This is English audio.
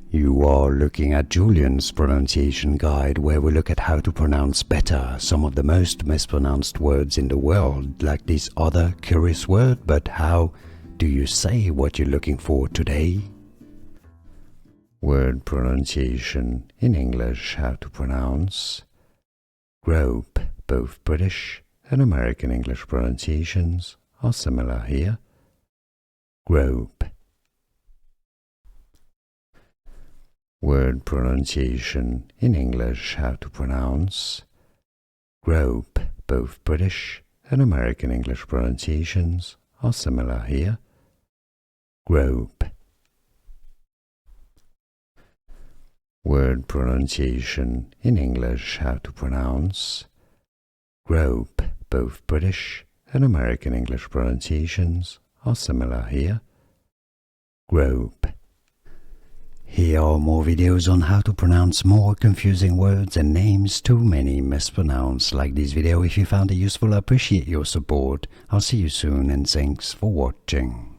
You are looking at Julian's pronunciation guide, where we look at how to pronounce better some of the most mispronounced words in the world, like this other curious word. But how do you say what you're looking for today? Word pronunciation in English, how to pronounce grope. Both British and American English pronunciations are similar here. Grope. Word pronunciation in English, how to pronounce grope. Both British and American English pronunciations are similar here. Grope. Word pronunciation in English, how to pronounce grope. Both British and American English pronunciations are similar here. Grope. Here are more videos on how to pronounce more confusing words and names too many mispronounced. Like this video if you found it useful. I appreciate your support. I'll see you soon and thanks for watching.